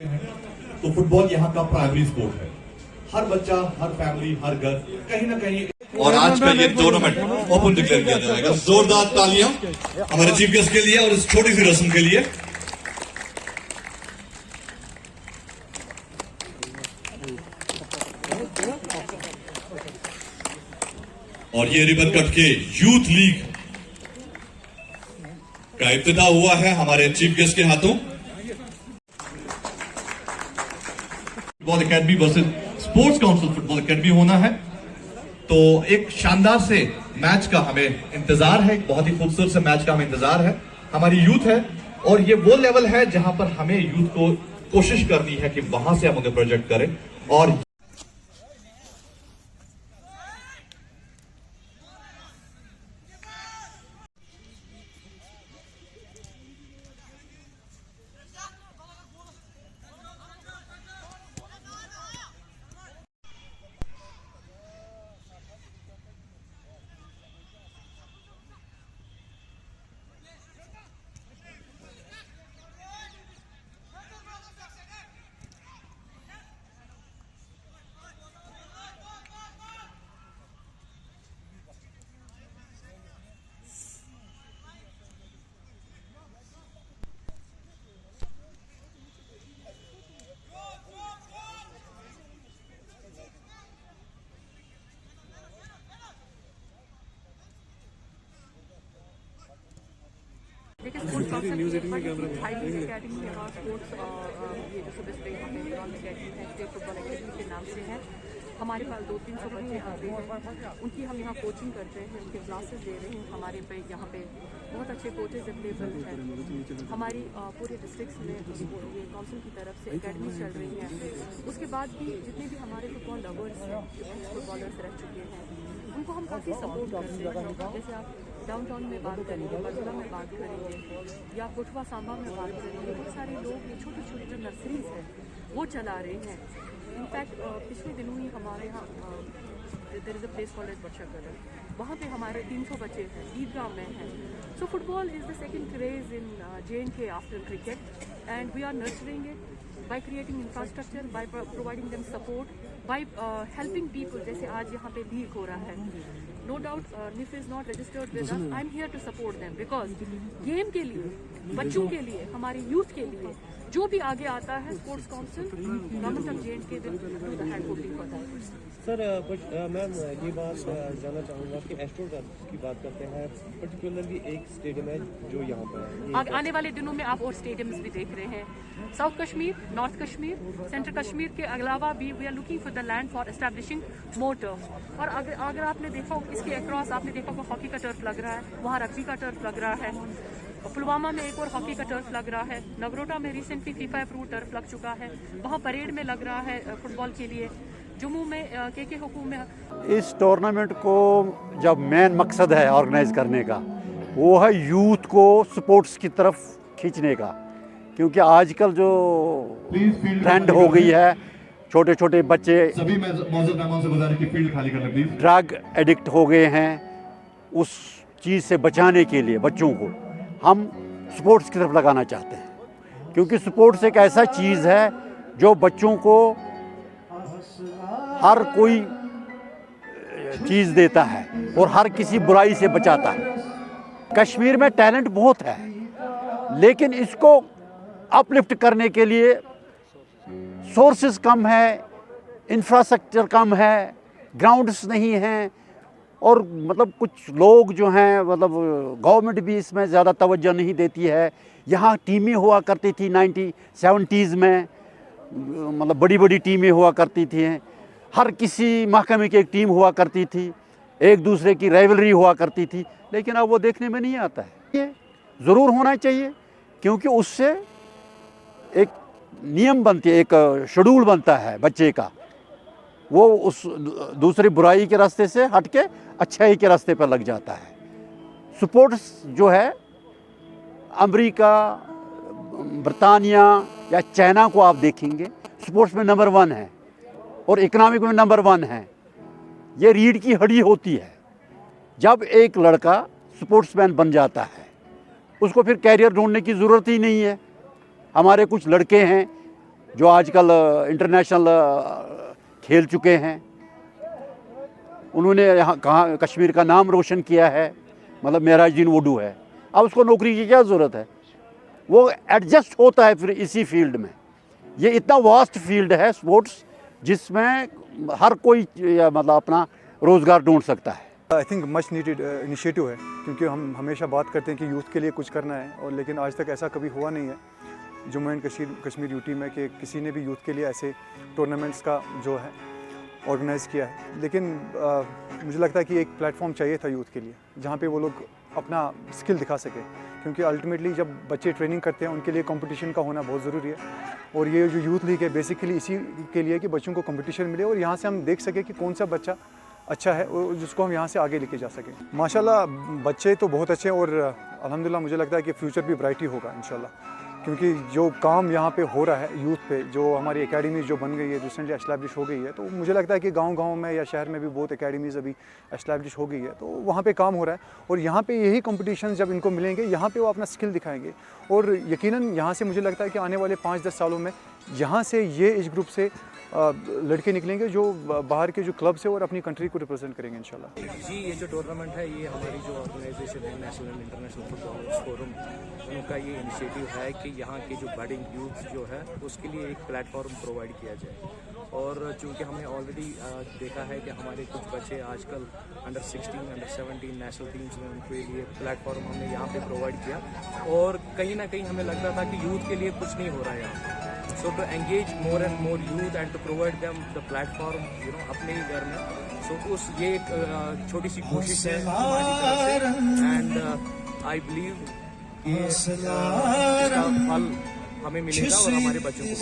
तो फुटबॉल यहाँ का प्राइमरी स्पोर्ट है। हर बच्चा, हर फैमिली, हर घर कहीं ना कहीं। और आज का ये टूर्नामेंट ओपन डिक्लेयर किया जाएगा। जोरदार तालियां हमारे चीफ गेस्ट के लिए और इस छोटी सी रस्म के लिए। और ये रिबन कट के यूथ लीग का इब्तिदा हुआ है हमारे चीफ गेस्ट के हाथों। Football academy versus sports council football academy होना है, तो एक शानदार से मैच का हमें इंतजार है। बहुत ही खूबसूरत से मैच का हमें इंतजार है। हमारी यूथ है और ये वो लेवल है जहां पर हमें यूथ को कोशिश करनी है कि वहां से हम उन्हें प्रोजेक्ट करें। और स्पोर्ट्स न्यूज़ 18 में कैमरा एकेडमी स्पोर्ट्स ये जो सुबह स्टे एकेडमी है स्टेट फुटबॉल एकेडमी के नाम से है। हमारे पास 200-300 बच्चे आते हैं, उनकी हम यहाँ कोचिंग करते हैं, उनके क्लासेस दे रहे हैं। हमारे पे यहाँ पे बहुत अच्छे कोचेज अवेलेबल हैं। हमारी पूरे डिस्ट्रिक्ट में ये काउंसिल की तरफ से एकेडमी चल रही है। उसके बाद भी जितने भी हमारे फुटबॉल लवर्स हैं, फुटबॉलर्स रह चुके हैं, उनको हम काफ़ी सपोर्ट करते हैं। जैसे आप डाउनटाउन में बात करेंगे, बरगुला में बात करेंगे या कोटवा सांबा में बात करेंगे, बहुत सारे लोग ये छोटी छोटी जो नर्सरीज हैं वो चला रहे हैं। इनफैक्ट पिछले दिनों ही हमारे यहाँ there is a place called as Bachchagarh, वहाँ पे हमारे 300 बच्चे हैं, ईदगाह में हैं। So football is the second craze in J&K after cricket and we are nurturing it by creating infrastructure, by providing them support, by helping people. जैसे आज यहाँ पे लीग हो रहा है, no doubt NIF is not registered with us. I'm here to support them because game के लिए, बच्चों के लिए, हमारे यूथ के लिए जो भी आगे आता है sports council government of J&K will do the hand holding for that. Sir ma'am ये बात जानना चाहूँगा कि एस्ट्रो की बात करते हैं, पर्टिकुलरली एक स्टेडियम है जो यहाँ पर है। आने वाले दिनों में आप और स्टेडियम्स भी देख रहे हैं। South Kashmir, north Kashmir, central Kashmir के अलावा भी we are looking for the land for establishing more turf. और अगर आपने देखा हो इसके अक्रॉस आपने देखा हो हॉकी का टर्फ लग रहा है, वहाँ रग्बी का टर्फ लग रहा है, पुलवामा में एक और हॉकी का टर्फ लग रहा है, नगरोटा में रिसेंटली फीफा अप्रूव्ड टर्फ लग चुका है, वहाँ परेड में लग रहा है फुटबॉल के लिए, जम्मू में के हुकूम में। इस टूर्नामेंट को जब मेन मकसद है ऑर्गेनाइज करने का वो है यूथ को स्पोर्ट्स की तरफ खींचने का, क्योंकि आजकल जो ट्रेंड हो गई है छोटे छोटे बच्चे सभी मौजूद मेहमान से गुजारिश की फील्ड खाली करना प्लीज। ड्रग एडिक्ट हो गए हैं, उस चीज़ से बचाने के लिए बच्चों को हम स्पोर्ट्स की तरफ लगाना चाहते हैं, क्योंकि स्पोर्ट्स एक ऐसा चीज़ है जो बच्चों को हर कोई चीज़ देता है और हर किसी बुराई से बचाता है। कश्मीर में टैलेंट बहुत है, लेकिन इसको अपलिफ्ट करने के लिए सोर्सेज कम है, इंफ्रास्ट्रक्चर कम है, ग्राउंड्स नहीं हैं, और मतलब कुछ लोग जो हैं मतलब गवर्नमेंट भी इसमें ज़्यादा तवज्जो नहीं देती है। यहाँ टीमें हुआ करती थी 1970s में, मतलब बड़ी बड़ी टीमें हुआ करती थी, हर किसी महकमे की एक टीम हुआ करती थी, एक दूसरे की राइवलरी हुआ करती थी, लेकिन अब वो देखने में नहीं आता है। ये ज़रूर होना चाहिए, क्योंकि उससे एक नियम बनती है, एक शेड्यूल बनता है बच्चे का, वो उस दूसरी बुराई के रास्ते से हट के अच्छाई के रास्ते पर लग जाता है। स्पोर्ट्स जो है अमेरिका, ब्रिटानिया या चाइना को आप देखेंगे स्पोर्ट्स में नंबर 1 है और इकोनॉमिक में नंबर 1 है। ये रीढ़ की हड्डी होती है। जब एक लड़का स्पोर्ट्समैन बन जाता है उसको फिर कैरियर ढूंढने की ज़रूरत ही नहीं है। हमारे कुछ लड़के हैं जो आजकल इंटरनेशनल खेल चुके हैं, उन्होंने यहाँ कहाँ कश्मीर का नाम रोशन किया है, मतलब मेहराजुद्दीन वोडू है। अब उसको नौकरी की क्या ज़रूरत है, वो एडजस्ट होता है फिर इसी फील्ड में। ये इतना वास्ट फील्ड है स्पोर्ट्स, जिसमें हर कोई मतलब अपना रोज़गार ढूंढ सकता है। I think much needed initiative है, क्योंकि हम हमेशा बात करते हैं कि यूथ के लिए कुछ करना है, और लेकिन आज तक ऐसा कभी हुआ नहीं है जम्मू एंड कश्मीर यूटी में कि किसी ने भी यूथ के लिए ऐसे टूर्नामेंट्स का जो है ऑर्गेनाइज़ किया है। लेकिन मुझे लगता है कि एक प्लेटफॉर्म चाहिए था यूथ के लिए, जहाँ पे वो लोग अपना स्किल दिखा सके, क्योंकि अल्टीमेटली जब बच्चे ट्रेनिंग करते हैं उनके लिए कंपटीशन का होना बहुत ज़रूरी है। और ये जो यूथ लीग है बेसिकली इसी के लिए कि बच्चों को कंपटीशन मिले और यहाँ से हम देख सकें कि कौन सा बच्चा अच्छा है और जिसको हम यहाँ से आगे लेके जा सकें। माशाल्लाह बच्चे तो बहुत अच्छे हैं, और अल्हम्दुलिल्लाह मुझे लगता है कि फ्यूचर भी ब्राइट ही होगा इंशाल्लाह, क्योंकि जो काम यहाँ पे हो रहा है यूथ पे, जो हमारी एकेडमीज़ जो बन गई है, रिसेंटली एस्टैब्लिश हो गई है, तो मुझे लगता है कि गांव-गांव में या शहर में भी बहुत एकेडमीज़ अभी एस्टैब्लिश हो गई है, तो वहाँ पे काम हो रहा है। और यहाँ पे यही कंपटीशन जब इनको मिलेंगे, यहाँ पे वो अपना स्किल दिखाएंगे, और यकीनन यहाँ से मुझे लगता है कि आने वाले 5-10 सालों में यहाँ से ये एज ग्रुप से लड़के निकलेंगे जो बाहर के जो क्लब्स है और अपनी कंट्री को रिप्रेजेंट करेंगे इंशाल्लाह। जी, ये जो टूर्नामेंट है ये हमारी जो ऑर्गेनाइजेशन है नेशनल इंटरनेशनल फुटबॉल फोरम, उनका ये इनिशिएटिव है कि यहाँ के जो बडिंग यूथ जो है उसके लिए एक प्लेटफॉर्म प्रोवाइड किया जाए। और चूँकि हमने ऑलरेडी देखा है कि हमारे कुछ बच्चे आजकल अंडर 16, अंडर 17 नेशनल टीम्स में, उनके लिए प्लेटफॉर्म हमने यहाँ पे प्रोवाइड किया, और कहीं ना कहीं हमें लगता था कि यूथ के लिए कुछ नहीं हो रहा है यहाँ। So to engage more and more youth and to provide them the platform, अपने ही घर में, so उस ये एक छोटी सी कोशिश है हमारी तरफ से, एंड आई बिलीव कि इसका फल हमें मिलेगा और हमारे बच्चों को।